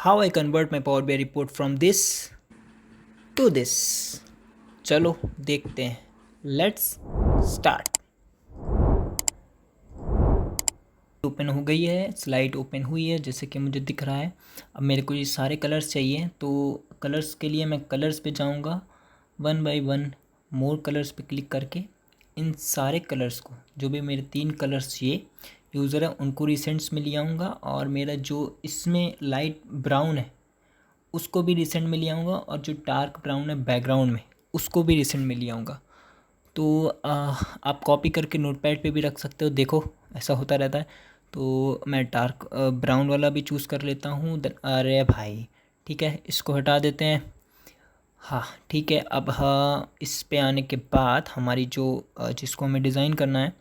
How I convert my power BI report from this to this. चलो देखते हैं, let's start. Open हो गई है, स्लाइड ओपन हुई है जैसे कि मुझे दिख रहा है। अब मेरे को ये सारे कलर्स चाहिए, तो कलर्स के लिए मैं कलर्स पे जाऊंगा, one by one more colours पे क्लिक करके इन सारे कलर्स को, जो भी मेरे 3 कलर्स चाहिए यूज़र है उनको रिसेंट्स में ले आऊँगा, और मेरा जो इसमें लाइट ब्राउन है उसको भी रिसेंट में ले आऊँगा, और जो डार्क ब्राउन है बैकग्राउंड में उसको भी रिसेंट में ले आऊँगा। तो आप कॉपी करके नोटपैड पे भी रख सकते हो, देखो ऐसा होता रहता है। तो मैं डार्क ब्राउन वाला भी चूज़ कर लेता हूँ। अरे भाई ठीक है, इसको हटा देते हैं। हाँ ठीक है, अब हाँ इस पे आने के बाद हमारी जो जिसको हमें डिज़ाइन करना है,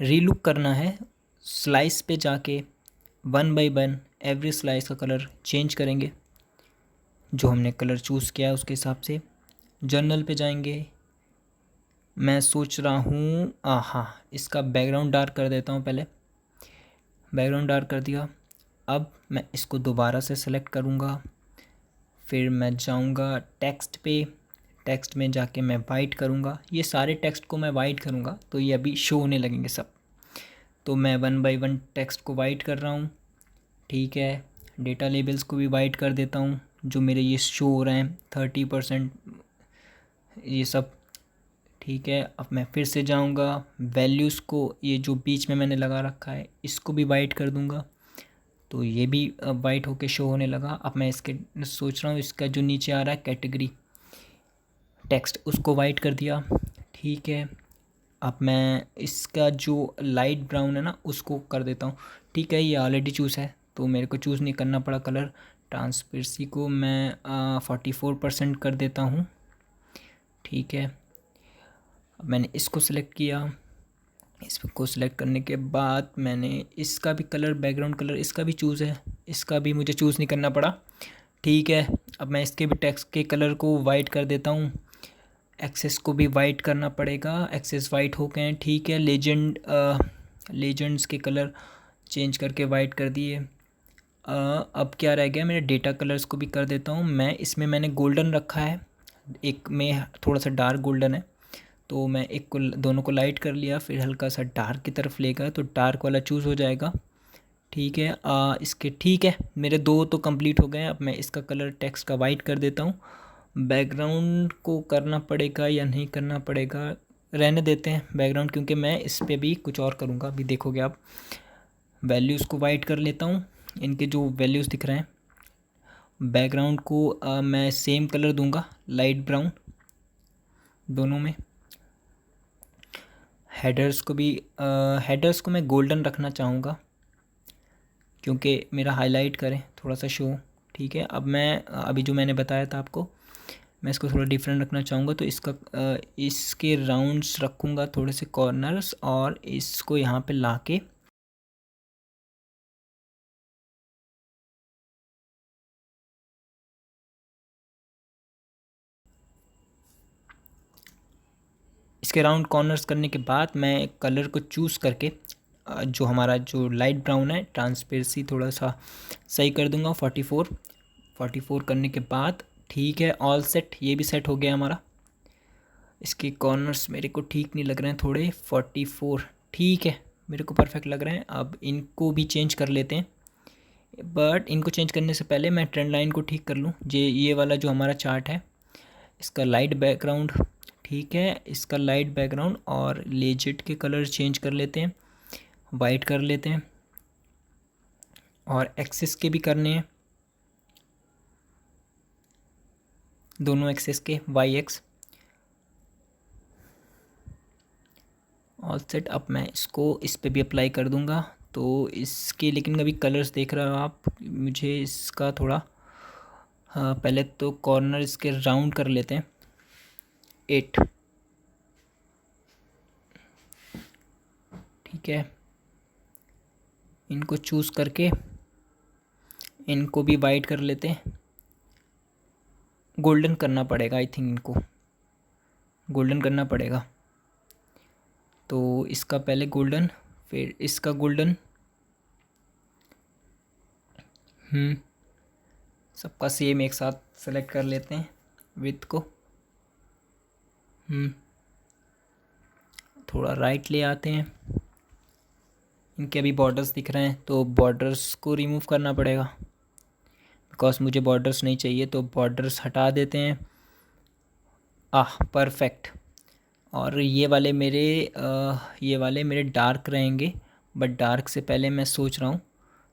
रीलुक करना है, स्लाइस पे जाके one by one every slice का कलर चेंज करेंगे, जो हमने कलर चूज़ किया है उसके हिसाब से। जर्नल पे जाएंगे, मैं सोच रहा हूँ हाँ इसका बैकग्राउंड डार्क कर देता हूँ पहले। बैकग्राउंड डार्क कर दिया। अब मैं इसको दोबारा से सेलेक्ट करूँगा, फिर मैं जाऊँगा टेक्स्ट पे, टेक्स्ट में जाके मैं वाइट करूँगा। ये सारे टेक्स्ट को मैं वाइट करूँगा तो ये अभी शो होने लगेंगे सब। तो मैं वन बाय वन टेक्स्ट को वाइट कर रहा हूँ। ठीक है, डेटा लेबल्स को भी वाइट कर देता हूँ, जो मेरे ये शो हो रहे हैं 30% ये सब। ठीक है, अब मैं फिर से जाऊंगा वैल्यूज़ को, ये जो बीच में मैंने लगा रखा है इसको भी वाइट कर दूंगा, तो ये भी वाइट होके शो होने लगा। अब मैं इसके सोच रहा हूँ इसका जो नीचे आ रहा है कैटेगरी टेक्स्ट उसको वाइट कर दिया। ठीक है, अब मैं इसका जो लाइट ब्राउन है ना उसको कर देता हूँ। ठीक है, ये ऑलरेडी चूज़ है तो मेरे को चूज़ नहीं करना पड़ा कलर। ट्रांसपेरेंसी को मैं 44% कर देता हूँ। ठीक है, अब मैंने इसको सिलेक्ट किया। इसको सिलेक्ट करने के बाद मैंने इसका भी कलर, बैकग्राउंड कलर इसका भी चूज़ है, इसका भी मुझे चूज़ नहीं करना पड़ा। ठीक है, अब मैं इसके भी टेक्स्ट के कलर को वाइट कर देता हूँ। एक्सेस को भी वाइट करना पड़ेगा, एक्सेस वाइट हो गए हैं। ठीक है, लेजेंड्स के कलर चेंज करके वाइट कर दिए। अब क्या रह गया, मेरे डेटा कलर्स को भी कर देता हूँ मैं। इसमें मैंने गोल्डन रखा है, एक में थोड़ा सा डार्क गोल्डन है, तो मैं एक को दोनों को लाइट कर लिया, फिर हल्का सा डार्क की तरफ लेगा तो डार्क वाला चूज़ हो जाएगा। ठीक है, इसके ठीक है मेरे 2 तो कंप्लीट हो गए। अब मैं इसका कलर टेक्स्ट का वाइट कर देता हूँ। बैकग्राउंड को करना पड़ेगा या नहीं करना पड़ेगा, रहने देते हैं बैकग्राउंड, क्योंकि मैं इस पर भी कुछ और करूँगा, अभी देखोगे आप। वैल्यूज़ को वाइट कर लेता हूँ, इनके जो वैल्यूज़ दिख रहे हैं। बैकग्राउंड को मैं सेम कलर दूंगा, लाइट ब्राउन दोनों में। हेडर्स को भी हेडर्स को मैं गोल्डन रखना चाहूँगा, क्योंकि मेरा हाईलाइट करें थोड़ा सा शो। ठीक है, अब मैं अभी जो मैंने बताया था आपको, मैं इसको थोड़ा डिफरेंट रखना चाहूँगा, तो इसके राउंड्स रखूँगा थोड़े से कॉर्नर्स, और इसको यहाँ पे लाके इसके राउंड कॉर्नर्स करने के बाद मैं कलर को चूज़ करके जो हमारा जो लाइट ब्राउन है, ट्रांसपेरेंसी थोड़ा सा सही कर दूंगा 44 करने के बाद। ठीक है, ऑल सेट, ये भी सेट हो गया हमारा। इसके कॉर्नर्स मेरे को ठीक नहीं लग रहे हैं थोड़े, 44 ठीक है, मेरे को परफेक्ट लग रहे हैं। अब इनको भी चेंज कर लेते हैं, बट इनको चेंज करने से पहले मैं ट्रेंड लाइन को ठीक कर लूँ। ये वाला जो हमारा चार्ट है, इसका लाइट बैकग्राउंड, ठीक है, इसका लाइट बैकग्राउंड और लेजेट के कलर चेंज कर लेते हैं, वाइट कर लेते हैं, और एक्सेस के भी करने हैं, दोनों एक्सेस के, वाई एक्स। ऑल सेट, अब मैं इसको इस पे भी अप्लाई कर दूंगा। तो इसके लेकिन अभी कलर्स देख रहे हो आप, मुझे इसका थोड़ा, हाँ पहले तो कॉर्नर इसके राउंड कर लेते हैं 8। ठीक है, इनको चूज़ करके इनको भी वाइट कर लेते हैं, गोल्डन करना पड़ेगा आई थिंक, इनको गोल्डन करना पड़ेगा। तो इसका पहले गोल्डन, फिर इसका गोल्डन। सबका सेम एक साथ सेलेक्ट कर लेते हैं विड्थ को। थोड़ा राइट ले आते हैं। इनके अभी बॉर्डर्स दिख रहे हैं तो बॉर्डर्स को रिमूव करना पड़ेगा, बिकॉज मुझे बॉर्डर्स नहीं चाहिए, तो बॉर्डर्स हटा देते हैं। परफेक्ट। और ये वाले मेरे डार्क रहेंगे, बट डार्क से पहले मैं सोच रहा हूँ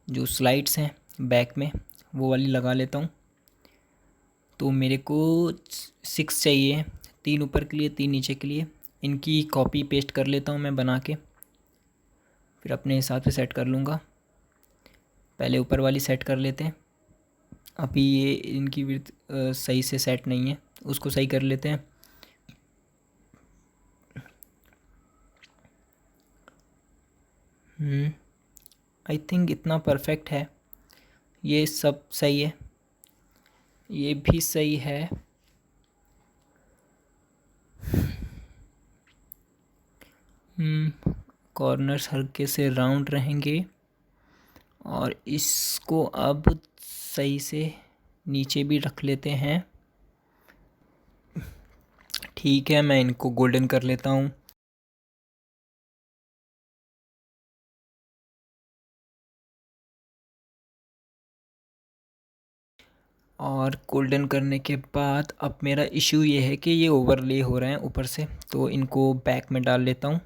जो स्लाइड्स हैं बैक में वो वाली लगा लेता हूँ। तो मेरे को 6 चाहिए, 3 ऊपर के लिए 3 नीचे के लिए। इनकी कॉपी पेस्ट कर लेता हूँ मैं बना के, फिर अपने हिसाब से सेट कर लूँगा। पहले ऊपर वाली सेट कर लेते हैं। अभी ये इनकी विड्थ सही से सेट नहीं है, उसको सही कर लेते हैं। आई थिंक इतना परफेक्ट है, ये सब सही है, ये भी सही है। कॉर्नर्स हल्के से राउंड रहेंगे और इसको अब सही से नीचे भी रख लेते हैं। ठीक है, मैं इनको गोल्डन कर लेता हूँ। और गोल्डन करने के बाद अब मेरा इशू ये है कि ये ओवरले हो रहे हैं ऊपर से, तो इनको बैक में डाल लेता हूँ।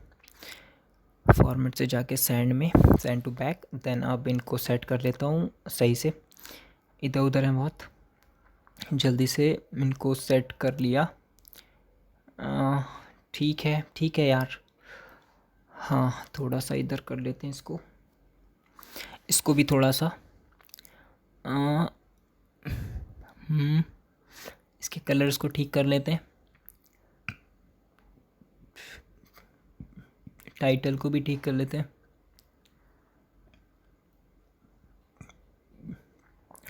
फॉर्मेट से जाके सेंड टू बैक, देन अब इनको सेट कर लेता हूँ सही से। इधर उधर है बहुत, जल्दी से इनको सेट कर लिया। ठीक है यार। हाँ, थोड़ा सा इधर कर लेते हैं इसको भी थोड़ा सा। इसके कलर्स को ठीक कर लेते हैं। टाइटल को भी ठीक कर लेते हैं।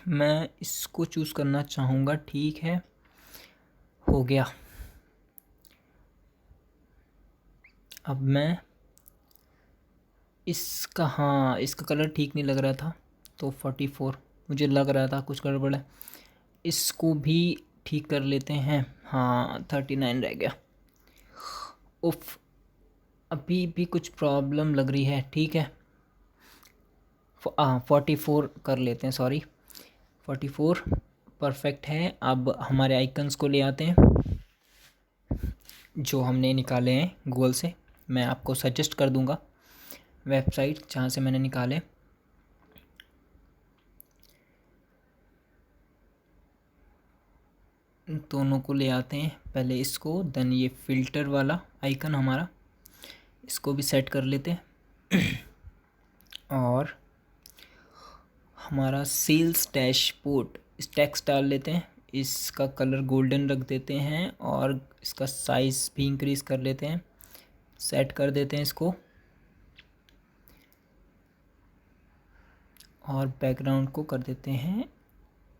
मैं इसको चूज़ करना चाहूँगा। ठीक है, हो गया। अब मैं इसका कलर ठीक नहीं लग रहा था, तो 44 मुझे लग रहा था कुछ गड़बड़ है। इसको भी ठीक कर लेते हैं। हाँ, 39 रह गया। उफ, अभी भी कुछ प्रॉब्लम लग रही है। ठीक है, 44 कर लेते हैं, सॉरी 44 परफेक्ट है। अब हमारे आइकन्स को ले आते हैं जो हमने निकाले हैं गूगल से। मैं आपको सजेस्ट कर दूंगा वेबसाइट जहाँ से मैंने निकाले। दोनों को ले आते हैं, पहले इसको, देन ये फ़िल्टर वाला आइकन हमारा, इसको भी सेट कर लेते हैं। और हमारा सेल्स डैशबोर्ड, इस टेक्स्ट डाल लेते हैं। इसका कलर गोल्डन रख देते हैं और इसका साइज़ भी इंक्रीज़ कर लेते हैं। सेट कर देते हैं इसको, और बैकग्राउंड को कर देते हैं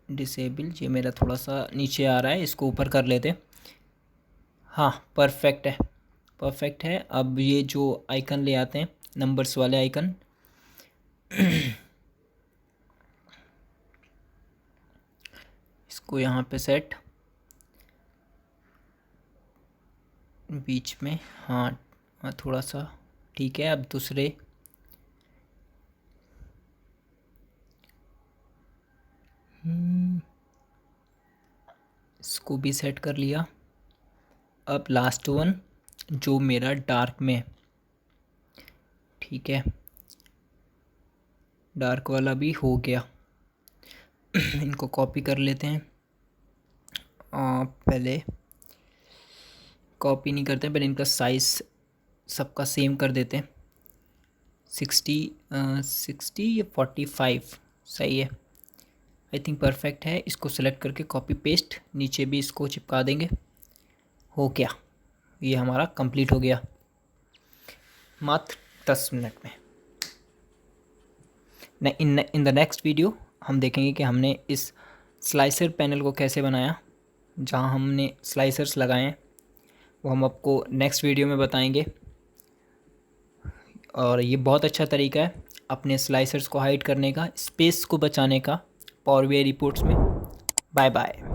डिसेबल। ये मेरा थोड़ा सा नीचे आ रहा है, इसको ऊपर कर लेते हैं। हाँ, परफेक्ट है। अब ये जो आइकन ले आते हैं, नंबर्स वाले आइकन, इसको यहाँ पे सेट बीच में। हाँ, थोड़ा सा ठीक है। अब दूसरे इसको भी सेट कर लिया। अब लास्ट वन जो मेरा डार्क में, ठीक है, डार्क वाला भी हो गया। इनको कॉपी कर लेते हैं। पहले कॉपी नहीं करते हैं, पहले इनका साइज़ सबका सेम कर देते हैं। 60 या 45 सही है, आई थिंक परफेक्ट है। इसको सेलेक्ट करके कॉपी पेस्ट, नीचे भी इसको चिपका देंगे। हो गया, ये हमारा कंप्लीट हो गया मात्र 10 मिनट में। इन द नेक्स्ट वीडियो हम देखेंगे कि हमने इस स्लाइसर पैनल को कैसे बनाया, जहां हमने स्लाइसर्स लगाए हैं, वो हम आपको नेक्स्ट वीडियो में बताएंगे। और ये बहुत अच्छा तरीका है अपने स्लाइसर्स को हाइड करने का, स्पेस को बचाने का पावर BI रिपोर्ट्स में। Bye bye.